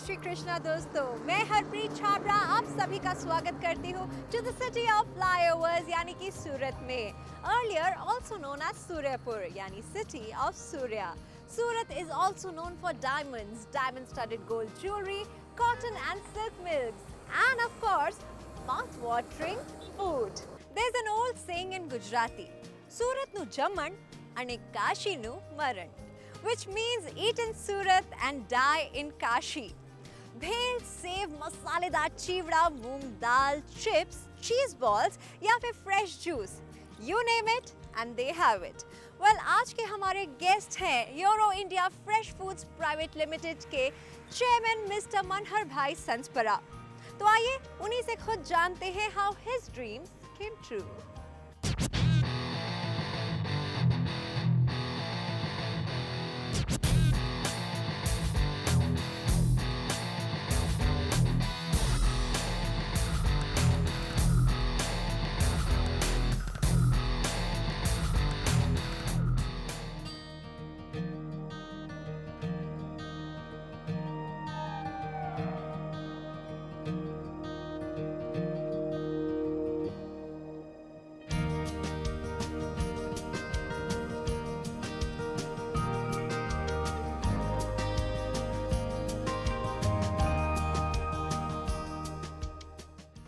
श्री कृष्णा दोस्तों, मैं हरप्रीत छाबड़ा आप सभी का स्वागत करती हूँ to the city of flyovers यानी कि सूरत में, earlier also known as Suryapur यानी city of Surya. Surat is also known for diamonds, diamond-studded gold jewelry, cotton and silk milks, and of course, mouth-watering food. There's an old saying in Gujarati, "Suratnu jaman ane Kashinu maran," which means eat in Surat and die in Kashi. Bhel, sev, मसालेदार चिवड़ा, मूंग दाल, chips, cheese balls या फिर fresh juice, you name it and they have it. Well, आज के हमारे guest हैं Euro India Fresh Foods Private Limited के चेयरमैन मिस्टर मनहर भाई संस्परा. तो आइए उन्हीं से खुद जानते हैं how his dreams came true.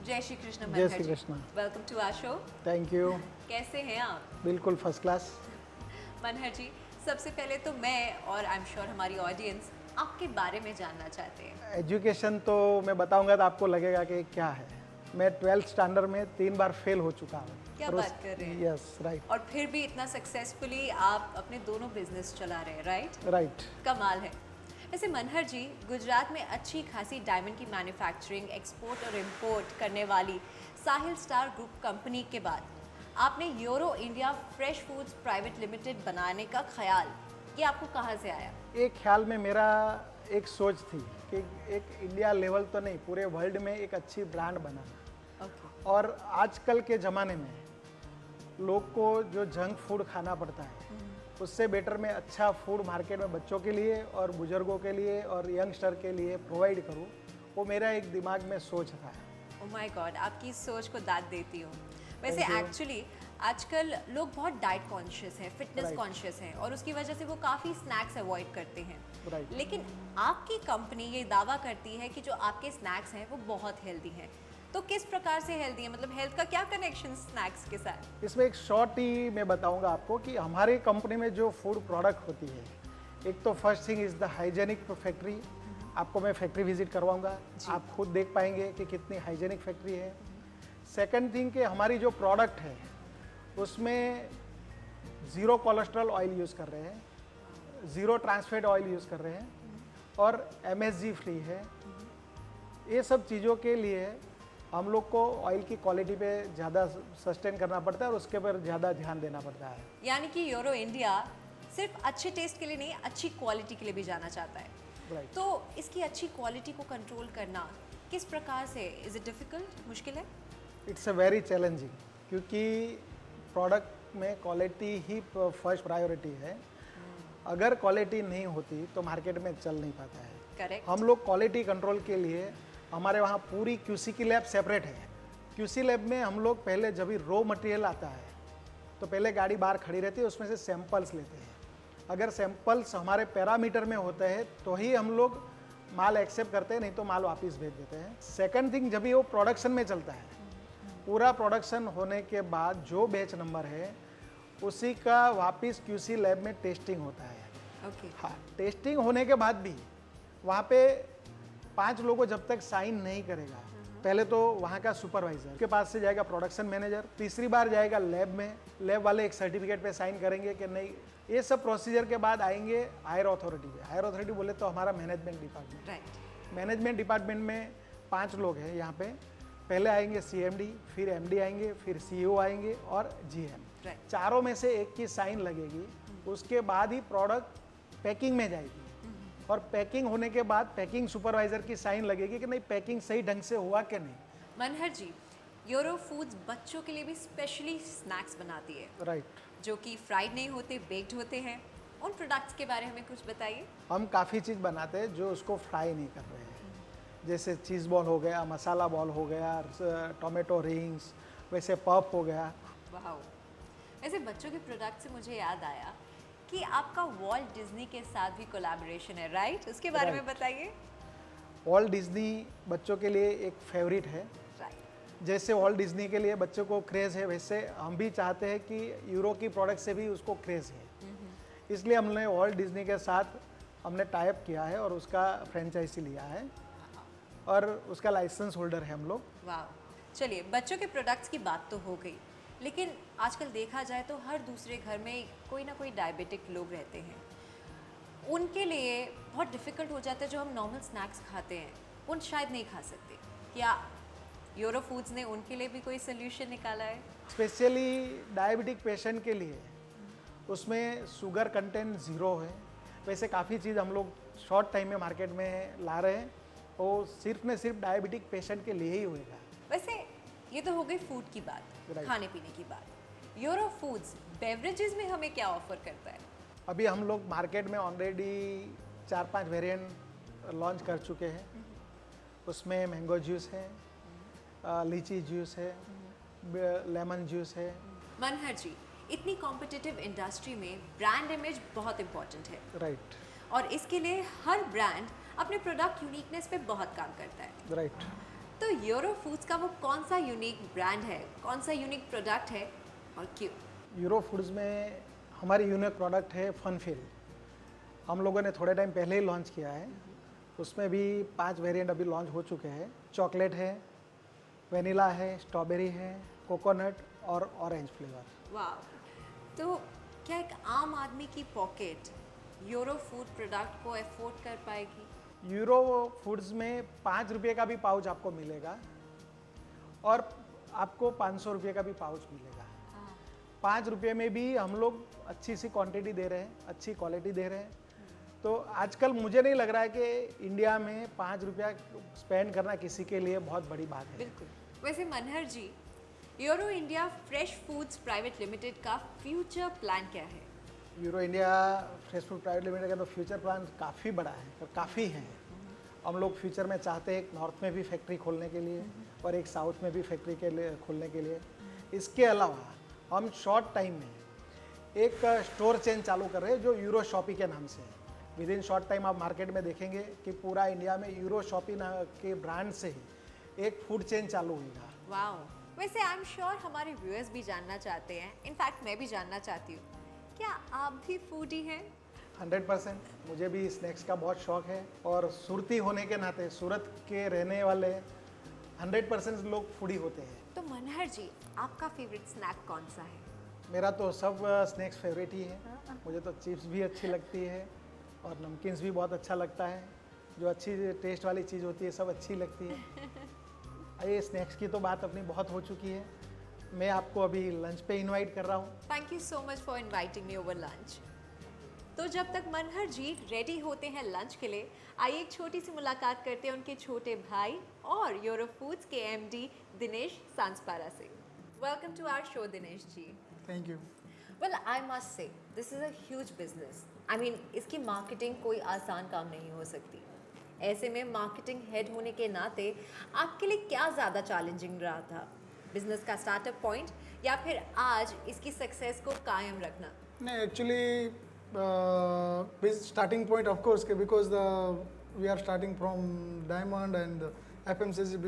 जय श्री कृष्ण. जय Shri Krishna. Welcome to our show. Thank you. कैसे हैं आप? बिल्कुल फर्स्ट क्लास. मनहर जी, सबसे पहले तो मैं और आई एम श्योर हमारी ऑडियंस आपके बारे में जानना चाहते हैं. एजुकेशन तो मैं बताऊंगा तो आपको लगेगा कि क्या है. मैं 12th स्टैंडर्ड में 3 बार फेल हो चुका हूँ. क्या बात कर रहे हैं? Yes, right. और फिर भी इतना सक्सेसफुली आप अपने दोनों बिजनेस चला रहे हैं, राइट? राइट. कमाल है. वैसे मनहर जी, गुजरात में अच्छी खासी डायमंड की मैन्युफैक्चरिंग, एक्सपोर्ट और इंपोर्ट करने वाली साहिल स्टार ग्रुप कंपनी के बाद आपने euro India Fresh Foods Private limited बनाने का ख्याल, ये आपको कहाँ से आया? एक ख्याल में मेरा एक सोच थी कि एक इंडिया लेवल तो नहीं, पूरे वर्ल्ड में एक अच्छी ब्रांड बनाना. ओके. और आजकल के ज़माने में लोग को जो जंक फूड खाना पड़ता है, उससे बेटर मैं अच्छा फूड मार्केट में बच्चों के लिए और बुजुर्गों के लिए और यंगस्टर के लिए प्रोवाइड करूं, वो मेरा एक दिमाग में सोच था. ओह माय गॉड, आपकी इस सोच को दाद देती हूँ. वैसे एक्चुअली आजकल लोग बहुत डाइट कॉन्शियस हैं, फिटनेस कॉन्शियस हैं और उसकी वजह से वो काफ़ी स्नैक्स अवॉइड करते हैं. Right. लेकिन आपकी कंपनी ये दावा करती है कि जो आपके स्नैक्स हैं वो बहुत हेल्दी हैं. तो किस प्रकार से हेल्दी है, मतलब हेल्थ का क्या कनेक्शन स्नैक्स के साथ? इसमें एक शॉर्ट ही मैं बताऊंगा आपको कि हमारी कंपनी में जो फूड प्रोडक्ट होती है, एक तो first thing is the hygienic factory. आपको मैं फैक्ट्री विजिट करवाऊंगा, आप खुद देख पाएंगे कि कितनी हाइजेनिक फैक्ट्री है. सेकंड थिंग कि हमारी जो प्रोडक्ट है उसमें ज़ीरो कोलेस्ट्रॉल ऑयल यूज़ कर रहे हैं, ज़ीरो ट्रांसफैट ऑयल यूज़ कर रहे हैं और MSG फ्री है. ये सब चीज़ों के लिए हम लोग को ऑयल की क्वालिटी पे ज़्यादा सस्टेन करना पड़ता है और उसके पर ज़्यादा ध्यान देना पड़ता है. यानी कि यूरो इंडिया सिर्फ अच्छे टेस्ट के लिए नहीं, अच्छी क्वालिटी के लिए भी जाना चाहता है. Right. तो इसकी अच्छी क्वालिटी को कंट्रोल करना किस प्रकार से, इज इट डिफिकल्ट, मुश्किल है? इट्स अ वेरी चैलेंजिंग, क्योंकि प्रोडक्ट में क्वालिटी ही फर्स्ट प्रायोरिटी है. अगर क्वालिटी नहीं होती तो मार्केट में चल नहीं पाता है. करेक्ट. हम लोग क्वालिटी कंट्रोल के लिए हमारे वहाँ पूरी QC की लैब सेपरेट है. QC लैब में हम लोग पहले जब भी रॉ मटेरियल आता है तो पहले गाड़ी बाहर खड़ी रहती है, उसमें से सैंपल्स लेते हैं. अगर सैंपल्स हमारे पैरामीटर में होते हैं तो ही हम लोग माल एक्सेप्ट करते हैं, नहीं तो माल वापस भेज देते हैं. सेकंड थिंग, जब भी वो प्रोडक्शन में चलता है, पूरा प्रोडक्शन होने के बाद जो बैच नंबर है उसी का वापस QC लैब में टेस्टिंग होता है. ओके. हाँ, टेस्टिंग होने के बाद भी वहाँ पे 5 लोगों जब तक साइन नहीं करेगा, पहले तो वहाँ का सुपरवाइजर के पास से जाएगा प्रोडक्शन मैनेजर, तीसरी बार जाएगा लैब में, लैब वाले एक सर्टिफिकेट पे साइन करेंगे कि नहीं. ये सब प्रोसीजर के बाद आएंगे हायर अथॉरिटी पे. हायर अथॉरिटी बोले तो हमारा management department. Right. Management department में 5 लोग हैं यहाँ पे. पहले आएंगे CMD, फिर MD आएंगे, फिर CEO आएंगे और GM. Right. चारों में से एक की साइन लगेगी, उसके बाद ही प्रोडक्ट पैकिंग में जाएगी. और पैकिंग होने के बाद पैकिंग सुपरवाइजर की साइन लगेगी कि नहीं पैकिंग सही ढंग से हुआ कि नहीं. मनहर जी, यूरो फूड्स बच्चों के लिए भी स्पेशली स्नैक्स बनाती है. राइट. जो कि फ्राइड नहीं होते, बेक्ड होते हैं. उन प्रोडक्ट्स के बारे में कुछ बताइए. हम काफ़ी चीज़ बनाते हैं जो उसको फ्राई नहीं कर रहे हैं. जैसे चीज़ बॉल हो गया, मसाला बॉल हो गया, टोमेटो रिंग्स, वैसे पफ हो गया। वाह। ऐसे बच्चों के प्रोडक्ट से मुझे याद आया कि आपका वॉल्ट डिज्नी के साथ भी कोलैबोरेशन है, राइट? उसके बारे में Right. बताइए। वॉल्ट डिज्नी बच्चों के लिए एक फेवरेट है। राइट। जैसे वॉल्ट डिज्नी के लिए बच्चों को क्रेज़ है, वैसे हम भी चाहते हैं कि यूरो की प्रोडक्ट से भी उसको क्रेज़ है। इसलिए हमने वॉल्ट डिज्नी के साथ हमने टाइप किया है और उसका फ्रेंचाइजी लिया है और उसका लाइसेंस होल्डर है हम लोग। वाह। चलिए, बच्चों के प्रोडक्ट्स की बात तो हो गई, लेकिन आजकल देखा जाए तो हर दूसरे घर में कोई ना कोई डायबिटिक लोग रहते हैं। उनके लिए बहुत डिफ़िकल्ट हो जाता है, जो हम नॉर्मल स्नैक्स खाते हैं उन शायद नहीं खा सकते। क्या यूरो फूड्स ने उनके लिए भी कोई सोल्यूशन निकाला है? स्पेशली डायबिटिक पेशेंट के लिए उसमें शुगर कंटेंट ज़ीरो है। वैसे काफ़ी चीज़ हम लोग शॉर्ट टाइम में मार्केट में ला रहे हैं, वो सिर्फ ने सिर्फ डायबिटिक पेशेंट के लिए ही होएगा। वैसे ये तो हो गई फूड की बात, Right. खाने पीने की बात। यूरो फूड्स बेवरेजेस में हमें क्या ऑफर करता है? अभी हम लोग मार्केट में ऑलरेडी 4-5 वेरिएंट लॉन्च कर चुके हैं। उसमें मैंगो जूस है, लीची जूस है, लेमन जूस है। मनहर जी, इतनी कॉम्पिटिटिव इंडस्ट्री में ब्रांड इमेज बहुत इंपॉर्टेंट है, राइट और इसके लिए हर ब्रांड अपने प्रोडक्ट यूनिकनेस पे बहुत काम करता है। राइट। तो यूरो फूड्स का वो कौन सा यूनिक ब्रांड है, कौन सा यूनिक प्रोडक्ट है और क्यों? यूरो फूड्स में हमारी यूनिक प्रोडक्ट है फनफिल। हम लोगों ने थोड़े टाइम पहले ही लॉन्च किया है। उसमें भी 5 वेरिएंट अभी लॉन्च हो चुके हैं। चॉकलेट है, वेनिला है, स्ट्रॉबेरी है, कोकोनट और ऑरेंज फ्लेवर। वाह। तो क्या एक आम आदमी की पॉकेट यूरो फूड प्रोडक्ट को अफोर्ड कर पाएगी? यूरो फूड्स में 5 रुपये का भी पाउच आपको मिलेगा और आपको 500 रुपये का भी पाउच मिलेगा। 5 रुपये में भी हम लोग अच्छी सी क्वांटिटी दे रहे हैं, अच्छी क्वालिटी दे रहे हैं। तो आजकल मुझे नहीं लग रहा है कि इंडिया में 5 रुपया स्पेंड करना किसी के लिए बहुत बड़ी बात है। बिल्कुल। वैसे Manhar ji, Euro India Fresh Foods Private Limited का फ्यूचर प्लान क्या है? Euro India Fresh Food Private Limited का तो फ्यूचर प्लान काफ़ी बड़ा है और काफ़ी है। हम लोग फ्यूचर में चाहते हैं एक नॉर्थ में भी फैक्ट्री खोलने के लिए और एक साउथ में भी फैक्ट्री के लिए खोलने के लिए। इसके अलावा हम शॉर्ट टाइम में एक स्टोर चेन चालू कर रहे हैं जो यूरो शॉपी के नाम से है। विद इन शॉर्ट टाइम आप मार्केट में देखेंगे कि पूरा इंडिया में यूरो शॉपी के ब्रांड से ही एक फूड चेन चालू होगा। वाओ। वैसे आई एम श्योर हमारे व्यूअर्स भी जानना चाहते हैं, इनफैक्ट मैं भी जानना चाहती हूँ, क्या आप भी फूडी हैं? 100%। मुझे भी स्नैक्स का बहुत शौक है और सुरती होने के नाते सूरत के रहने वाले 100% लोग फूडी होते हैं। तो मनहर जी, आपका फेवरेट स्नैक कौन सा है? मेरा तो सब स्नैक्स फेवरेट ही है। मुझे तो चिप्स भी अच्छी लगती है और नमकीन्स भी बहुत अच्छा लगता है। जो अच्छी टेस्ट वाली चीज़ होती है सब अच्छी लगती है। ये स्नैक्स की तो बात अपनी बहुत हो चुकी है। मैं आपको अभी लंच पे इनवाइट कर रहा हूँ। Thank you so much for inviting me over lunch. तो जब तक मनहर जी रेडी होते हैं लंच के लिए, आइए एक छोटी सी मुलाकात करते हैं उनके छोटे भाई और यूरो फूड्स के एमडी दिनेश सांसपारा से। Welcome to our show Dinesh ji. Thank you. Well I must say this is a huge business. I mean इसकी मार्केटिंग कोई आसान काम नहीं हो सकती। ऐसे में मार्केटिंग हेड होने के नाते आपके लिए क्या ज़्यादा चैलेंजिंग रहा था, बिजनेस का स्टार्टअप पॉइंट या फिर आज इसकी सक्सेस को कायम रखना? No, actually, starting point, of course, because we are starting from diamond and FMCG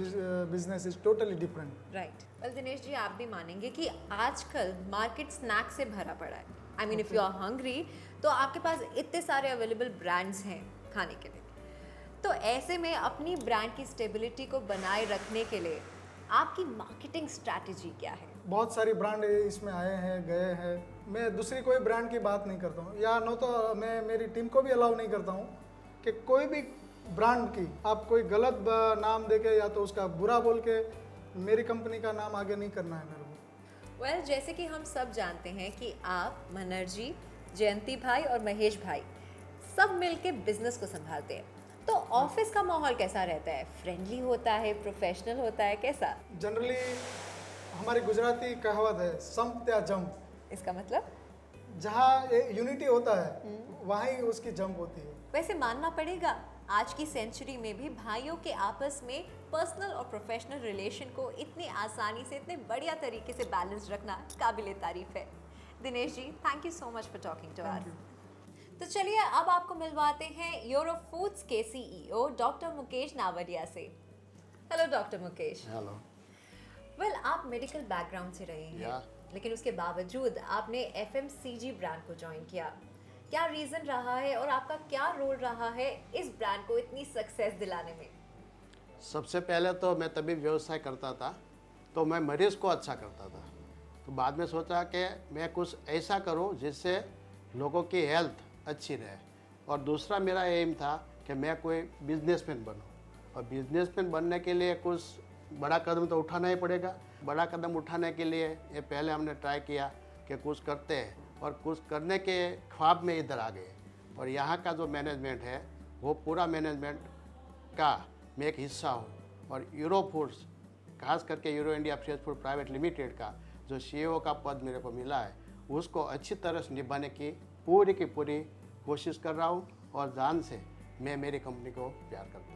business is totally different. Right. Well Dinesh ji, आप भी मानेंगे कि आजकल मार्केट स्नैक से भरा पड़ा है। I mean if you are hungry तो आपके पास इतने सारे अवेलेबल ब्रांड्स हैं खाने के लिए। तो ऐसे में अपनी ब्रांड की स्टेबिलिटी को बनाए रखने के लिए आपकी मार्केटिंग स्ट्रैटेजी क्या है? बहुत सारी ब्रांड इसमें आए हैं गए हैं। मैं दूसरी कोई ब्रांड की बात नहीं करता हूँ, या नो तो मैं मेरी टीम को भी अलाउ नहीं करता हूँ कि कोई भी ब्रांड की आप कोई गलत नाम देके या तो उसका बुरा बोल के मेरी कंपनी का नाम आगे नहीं करना है मेरे को। वेल जैसे कि हम सब जानते हैं कि आप मनहर जी, जयंती भाई और महेश भाई सब मिलके बिजनेस को संभालते हैं। तो ऑफिस का माहौल कैसा रहता है? फ्रेंडली होता है, प्रोफेशनल होता है, कैसा? जनरली हमारी गुजराती कहावत है संप त्या जंप। इसका मतलब? जहाँ यूनिटी होता है वहाँ ही उसकी जंप होती है। वैसे मानना पड़ेगा आज की सेंचुरी में भी भाइयों के आपस में पर्सनल और प्रोफेशनल रिलेशन को इतनी आसानी से, इतने बढ़िया तरीके से बैलेंस रखना काबिले तारीफ है। Dinesh ji, thank you so much for talking to us. तो चलिए अब आपको मिलवाते हैं यूरो फूड्स के सीईओ डॉक्टर मुकेश नावरिया से। Hello doctor Mukesh. Hello. Well, आप मेडिकल बैकग्राउंड से रहे हैं, लेकिन उसके बावजूद आपने एफएमसीजी ब्रांड को ज्वाइन किया। क्या रीजन रहा है और आपका क्या रोल रहा है इस ब्रांड को इतनी सक्सेस दिलाने में? सबसे पहले तो मैं तभी व्यवसाय करता था, तो मैं मरीज़ को अच्छा करता था। तो बाद में सोचा कि मैं कुछ ऐसा करूं जिससे लोगों की हेल्थ अच्छी रहे, और दूसरा मेरा एम था कि मैं कोई बिजनेसमैन बनूं, और बिजनेसमैन बनने के लिए कुछ बड़ा कदम तो उठाना ही पड़ेगा। बड़ा कदम उठाने के लिए ये पहले हमने ट्राई किया कि कुछ करते हैं, और कुछ करने के ख्वाब में इधर आ गए। और यहाँ का जो मैनेजमेंट है वो पूरा मैनेजमेंट का मैं एक हिस्सा हूँ, और यूरो फूड्स, खास करके euro India Fresh Food Private Limited का जो सीईओ का पद मेरे को मिला है, उसको अच्छी तरह से निभाने की पूरी कोशिश कर रहा हूँ, और जान से मैं मेरी कंपनी को प्यार करता हूँ।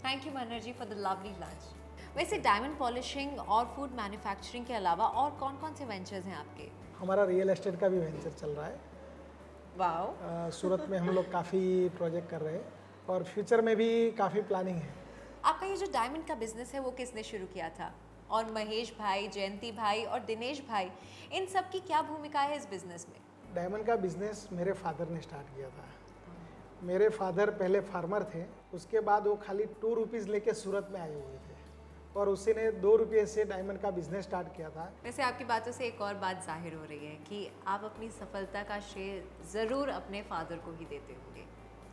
Thank you Manhar ji for the lovely lunch. वैसे डायमंड पॉलिशिंग और फूड मैन्युफैक्चरिंग के अलावा और कौन कौन से वेंचर्स हैं आपके? हमारा रियल एस्टेट का भी वेंचर चल रहा है। वाओ। सूरत में हम लोग काफ़ी प्रोजेक्ट कर रहे हैं, और फ्यूचर में भी काफ़ी प्लानिंग है। आपका ये जो डायमंड का बिजनेस है वो किसने शुरू किया था? और महेश भाई, जयंती भाई और दिनेश भाई, इन सब की क्या भूमिका है इस बिजनेस में? डायमंड का बिजनेस मेरे फादर ने स्टार्ट किया था। मेरे फादर पहले फार्मर थे, उसके बाद वो खाली 2 रुपीज़ लेके सूरत में आए हुए थे, और उसी ने 2 रुपये से डायमंड का बिजनेस स्टार्ट किया था। वैसे आपकी बातों से एक और बात जाहिर हो रही है कि आप अपनी सफलता का श्रेय ज़रूर अपने फादर को ही देते होंगे।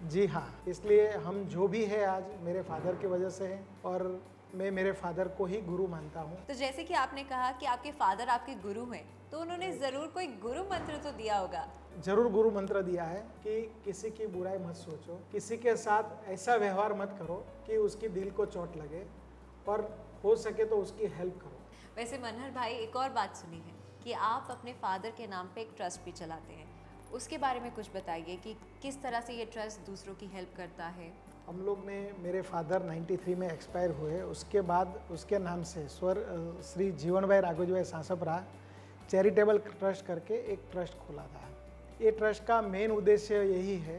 जी हाँ, इसलिए हम जो भी है आज मेरे फादर की वजह से है, और मैं मेरे फादर को ही गुरु मानता हूँ। तो जैसे कि आपने कहा कि आपके फादर आपके गुरु हैं, तो उन्होंने ज़रूर कोई गुरु मंत्र तो दिया होगा। जरूर गुरु मंत्र दिया है कि किसी की बुराई मत सोचो, किसी के साथ ऐसा व्यवहार मत करो कि उसकी दिल को चोट लगे, और हो सके तो उसकी हेल्प करो। वैसे मनहर भाई, एक और बात सुनी है कि आप अपने फादर के नाम पे एक ट्रस्ट भी चलाते हैं, उसके बारे में कुछ बताइए कि किस तरह से ये ट्रस्ट दूसरों की हेल्प करता है। हम लोग ने, मेरे फादर 93 में एक्सपायर हुए, उसके बाद उसके नाम से श्री जीवन भाई राघोजी भाई सांसपरा चैरिटेबल ट्रस्ट करके एक ट्रस्ट खोला था। ये ट्रस्ट का मेन उद्देश्य यही है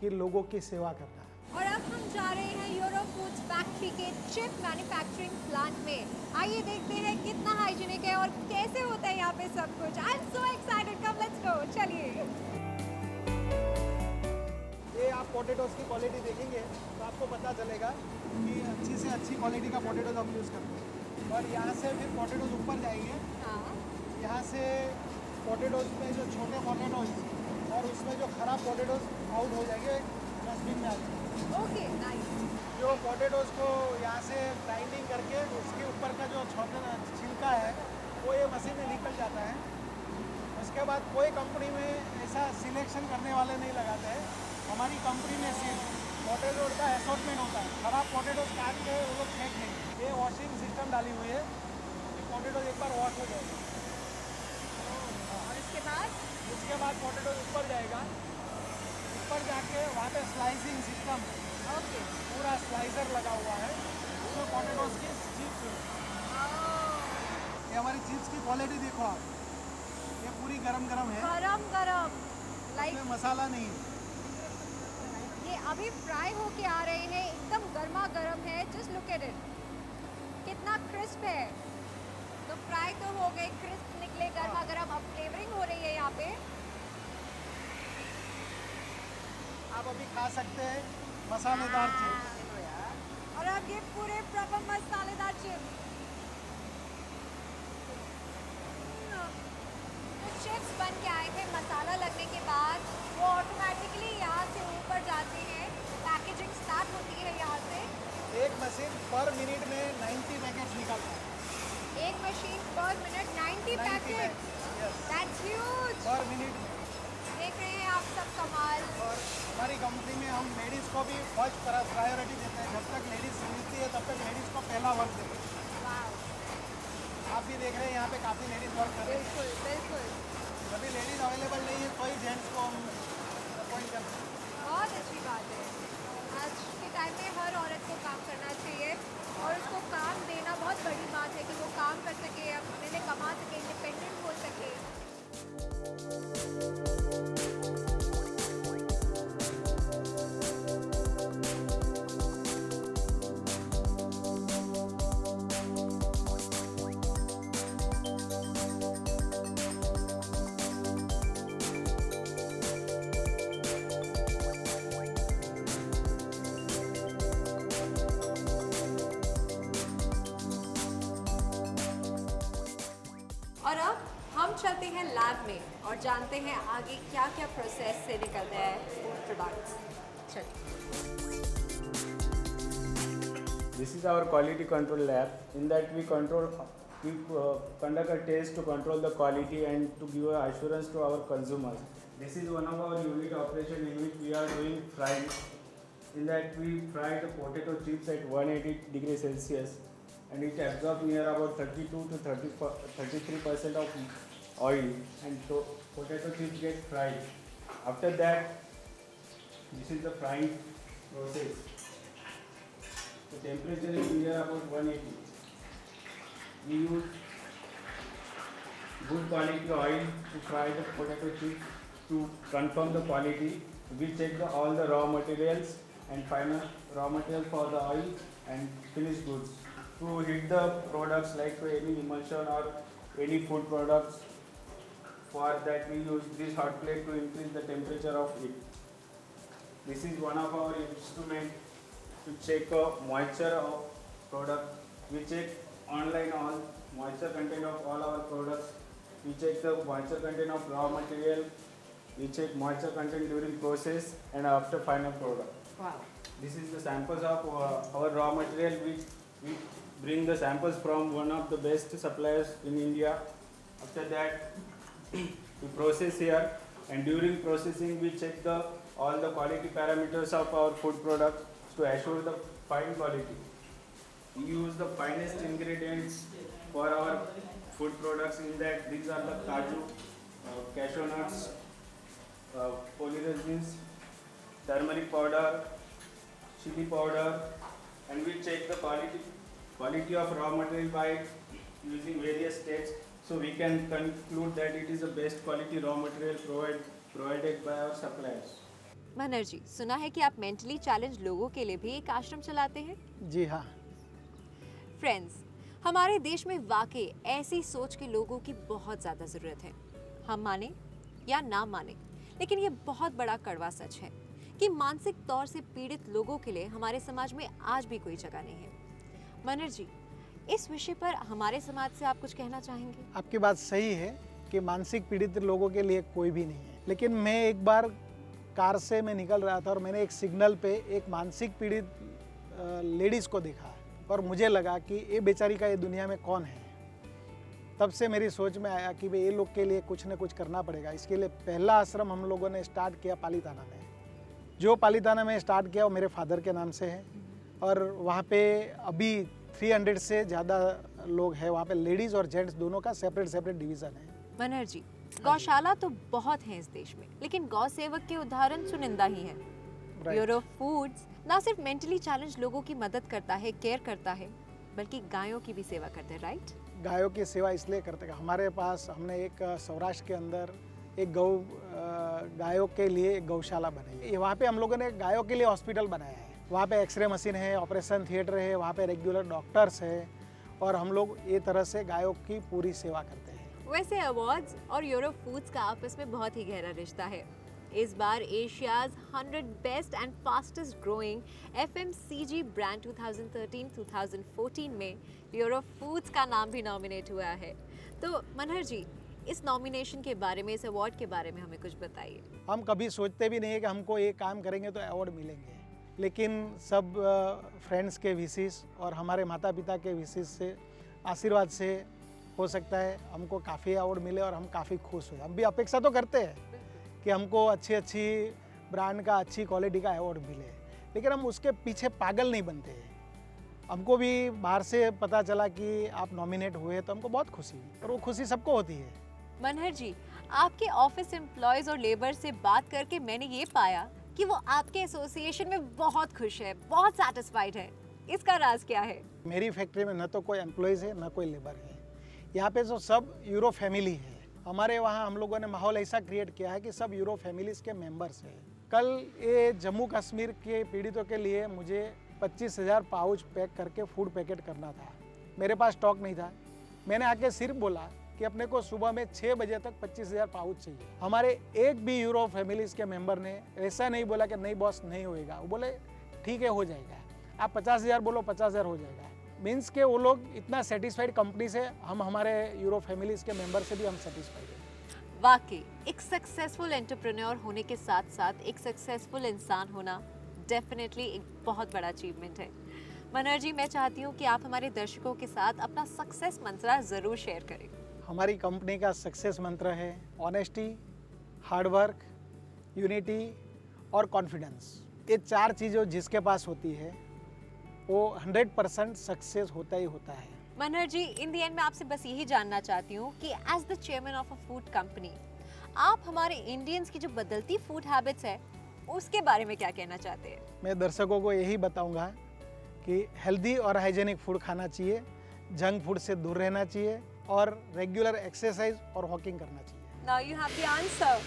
कि लोगों की सेवा करना। और अब हम जा रहे हैं यूरो फूड्स फैक्ट्री के चिप मैन्युफैक्चरिंग प्लांट में। आइए देखते हैं कितना हाइजीनिक है और कैसे होता है यहाँ पे सब कुछ। I am so excited, come let's go. चलिए। ये आप पोटैटोज की क्वालिटी देखेंगे तो आपको पता चलेगा कि अच्छी से अच्छी क्वालिटी का पोटैटोज हम यूज़ करते हैं। और यहाँ से फिर पोटैटोज ऊपर जाएंगे। हाँ। यहाँ से पोटैटोज में जो छोटे पोटैटोज और उसमें जो खराब पोटैटोज आउट हो जाएंगे, डस्टबिन में आ जाएंगे। Okay, nice. जो पोटैटोज को यहाँ से ग्राइंडिंग करके उसके ऊपर का जो छोटा छिलका है वो ये मशीन में निकल जाता है। उसके बाद कोई कंपनी में ऐसा सिलेक्शन करने वाले नहीं लगाते हैं। हमारी कंपनी में सिर्फ पोटैटोज का असॉर्टमेंट होता है। खराब पोटैटोज काट के वो लोग फेंक देंगे। ये वॉशिंग सिस्टम डाली हुई है कि पोटैटोज एक बार वॉश हो जाएगा। और उसके बाद पोटैटोज ऊपर जाएगा। ऊपर जाके वहाँ पे स्लाइसिंग सिस्टम है। ओके। पूरा स्लाइसर लगा हुआ है, उसमें पोटैटोज की चिप्स है। ये हमारी चिप्स की क्वालिटी देखो आप, ये पूरी गरम गरम है, गरम लाइक इसमें मसाला नहीं है। ये अभी फ्राई होके आ रहे हैं, एकदम गर्मा गर्म है। जस्ट लुक एट इट, कितना क्रिस्प है। तो फ्राई तो हो गए, क्रिस्प निकले, गर्मा गर्म। अब फ्लेवरिंग हो रही है यहाँ पे। आप अभी खा सकते हैं मसालेदार चिप्स। और अब ये पूरे प्रॉपर मसालेदार चिप्स। तो चिप्स बन के आए थे, मसाला लगने के बाद वो ऑटोमेटिकली यहाँ से ऊपर जाते हैं। पैकेजिंग स्टार्ट होती है यहाँ से। एक मशीन पर मिनट में 90 पैकेट्स निकालता है। एक मशीन पर मिनट 90 पैकेट। That's huge. पर मिनट में देख रहे हैं आप सब कमाल। और हमारी कंपनी में हम लेडीज़ को भी फर्स्ट प्रायोरिटी देते हैं। जब तक लेडीज़ मिलती है तब तक लेडीज़ को पहला वर्क देते हैं। वाह, आप भी देख रहे हैं यहाँ पे काफ़ी लेडीज़ वर्क कर रहे हैं। बिल्कुल बिल्कुल, अभी लेडीज़ अवेलेबल नहीं है तो ही जेंट्स को हम अपॉइंट करते हैं। बहुत अच्छी बात है। आज के टाइम में हर औरत को काम करना चाहिए और उसको काम देना बहुत बड़ी बात है कि वो काम कर सके, अपने लिए कमा सके, इंडिपेंडेंट हो सके। और अब हम चलते हैं लैब में और जानते हैं आगे क्या क्या प्रोसेस से निकलते हैं फूड प्रोडक्ट्स। चलिए। This is our quality control lab. In that we conduct a test to control the quality and to give assurance to our consumers. This is one of our unit operation in which we are doing frying. In that we fry the potato chips at 180 degrees Celsius, and it absorbs near about 32 to 33% of oil, and so potato chips get fried. After that, this is the frying process. The temperature is near about 180. We use good quality oil to fry the potato chips to confirm the quality. We check all the raw materials and final raw material for the oil and finished goods. To heat the products like any emulsion or any food products, for that we use this hot plate to increase the temperature of it. This is one of our instruments to check moisture of product. We check online all moisture content of all our products. We check the moisture content of raw material. We check moisture content during process and after final product. Wow. This is the samples of our raw material, which we bring the samples from one of the best suppliers in India. After that, we process here, and during processing we check all the quality parameters of our food products to assure the fine quality. We use the finest ingredients for our food products. In that, these are the cashew, cashew nuts, polyresins, turmeric powder, chili powder, and we check the quality of raw material by using various tests, so we can conclude that it is the best quality raw material provided by our suppliers. मनर जी, सुना है कि आप mentally challenge लोगों के लिए भी एक आश्रम चलाते हैं। जी हाँ। फ्रेंड्स, हमारे देश में वाकई ऐसी सोच के लोगों की बहुत ज़्यादा ज़रूरत है। हम माने या ना माने, लेकिन ये बहुत बड़ा कड़वा सच है कि मानसिक तौर से पीड़ित लोगों के लिए हमारे समाज में आज भी कोई जगह नहीं है। मनर जी, इस विषय पर हमारे समाज से आप कुछ कहना चाहेंगे? आपकी बात सही है कि मानसिक पीड़ित लोगों के लिए कोई भी नहीं है, लेकिन मैं एक बार कार से मैं निकल रहा था और मैंने एक सिग्नल पे एक मानसिक पीड़ित लेडीज़ को देखा और मुझे लगा कि ये बेचारी का ये दुनिया में कौन है। तब से मेरी सोच में आया कि भाई ये लोग के लिए कुछ न कुछ करना पड़ेगा। इसके लिए पहला आश्रम हम लोगों ने स्टार्ट किया पालीताना में। जो पालीताना में स्टार्ट किया वो मेरे फादर के नाम से है और वहाँ पे अभी 300 से ज़्यादा लोग हैं। वहाँ पे लेडीज़ और जेंट्स दोनों का सेपरेट डिवीज़न है। मनर जी, गौशाला तो बहुत हैं इस देश में, लेकिन गौ सेवक के उदाहरण चुनिंदा ही हैं। ब्यूरो फूड्स ना सिर्फ मेंटली चैलेंज लोगों की मदद करता है, केयर करता है, बल्कि गायों की भी सेवा करते हैं, राइट? गायों की सेवा इसलिए करते हैं, हमारे पास हमने एक सौराष्ट्र के अंदर एक गायों के लिए एक गौशाला बनाई है। वहाँ पे हम लोगों ने गायों के लिए हॉस्पिटल बनाया है। वहाँ पे एक्सरे मशीन है, ऑपरेशन थिएटर है, वहाँ पे रेगुलर डॉक्टर्स है और हम लोग ये तरह से गायों की पूरी सेवा करते हैं। वैसे अवार्ड्स और यूरो फूड्स का आपस में बहुत ही गहरा रिश्ता है। इस बार Asia's 100 best and fastest growing FMCG brand 2013-2014 में यूरो फूड्स का नाम भी नॉमिनेट हुआ है। तो मनहर जी, इस नॉमिनेशन के बारे में, इस अवार्ड के बारे में हमें कुछ बताइए। हम कभी सोचते भी नहीं है कि हमको ये काम करेंगे तो अवार्ड मिलेंगे, लेकिन सब फ्रेंड्स के विशेष और हमारे माता पिता के विशेष से आशीर्वाद से हो सकता है हमको काफ़ी अवार्ड मिले और हम काफ़ी खुश हुए। हम भी अपेक्षा तो करते हैं कि हमको अच्छी अच्छी ब्रांड का अच्छी क्वालिटी का अवार्ड मिले, लेकिन हम उसके पीछे पागल नहीं बनते हैं। हमको भी बाहर से पता चला कि आप नॉमिनेट हुए तो हमको बहुत खुशी हुई, और वो खुशी सबको होती है। मनहर जी, आपके ऑफिस एम्प्लॉयज और लेबर से बात करके मैंने ये पाया कि वो आपके एसोसिएशन में बहुत खुश है, बहुत सेटिस्फाइड है। इसका राज क्या है? मेरी फैक्ट्री में न तो कोई एम्प्लॉयज़ है न कोई लेबर है, यहाँ पे जो सब यूरो फैमिली है। हमारे वहाँ हम लोगों ने माहौल ऐसा क्रिएट किया है कि सब यूरो फैमिलीज़ के मेंबर्स हैं। कल ये जम्मू कश्मीर के पीड़ितों के लिए मुझे 25,000 पाउच पैक करके फूड पैकेट करना था। मेरे पास स्टॉक नहीं था। मैंने आके सिर्फ बोला कि अपने को सुबह में 6 बजे तक 25,000 पाउच चाहिए। हमारे एक भी यूरो फैमिलीज़ के मेंबर ने ऐसा नहीं बोला कि नहीं बॉस नहीं होएगा, वो बोले ठीक है हो जाएगा, आप 50,000 बोलो 50,000 हो जाएगा। मीन्स के वो लोग इतना सेटिस्फाइड कंपनी से, हम हमारे यूरो फैमिलीज़ के मेंबर से भी हम सेटिस्फाइड हैं। वाकई एक सक्सेसफुल एंटरप्रेन्योर होने के साथ साथ एक सक्सेसफुल इंसान होना डेफिनेटली एक बहुत बड़ा अचीवमेंट है। मनहर जी, मैं चाहती हूँ कि आप हमारे दर्शकों के साथ अपना सक्सेस मंत्र ज़रूर शेयर करें। हमारी कंपनी का सक्सेस मंत्र है ऑनेस्टी, हार्डवर्क, यूनिटी और कॉन्फिडेंस। ये 4 चीज़ें जिसके पास होती है वो 100% सक्सेस होता ही होता है। मनहर जी, इन दी एंड मैं आपसे बस यही जानना चाहती हूँ कि as the chairman of a food company, आप हमारे इंडियंस की जो बदलती फूड हैबिट्स है उसके बारे में क्या कहना चाहते हैं? मैं दर्शकों को यही बताऊंगा कि हेल्दी और हाइजेनिक फूड खाना चाहिए, जंक फूड से दूर रहना चाहिए और रेगुलर एक्सरसाइज और वॉकिंग करना चाहिए। Now you have the answer.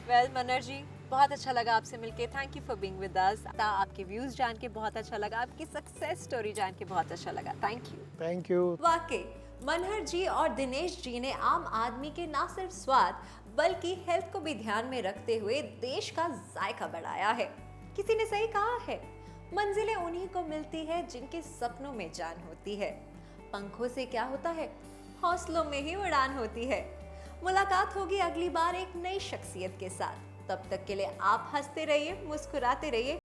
Well Manhar ji, बहुत अच्छा लगा आपसे मिलके। Thank you for being with us. आपके व्यूज जान के बहुत अच्छा लगा, आपकी सक्सेस स्टोरी जान के बहुत अच्छा लगा। Thank you. Thank you. वाकई मनहर जी और दिनेश जी ने आम आदमी के ना सिर्फ स्वाद बल्कि हेल्थ को भी ध्यान में रखते हुए देश का जायका बढ़ाया है। किसी ने सही कहा है, मंजिलें उन्हीं को मिलती है जिनके सपनों में जान होती है। पंखों से क्या होता है, हौसलों में ही उड़ान होती है। मुलाकात होगी अगली बार एक नई शख्सियत के साथ। तब तक के लिए आप हंसते रहिए, मुस्कुराते रहिए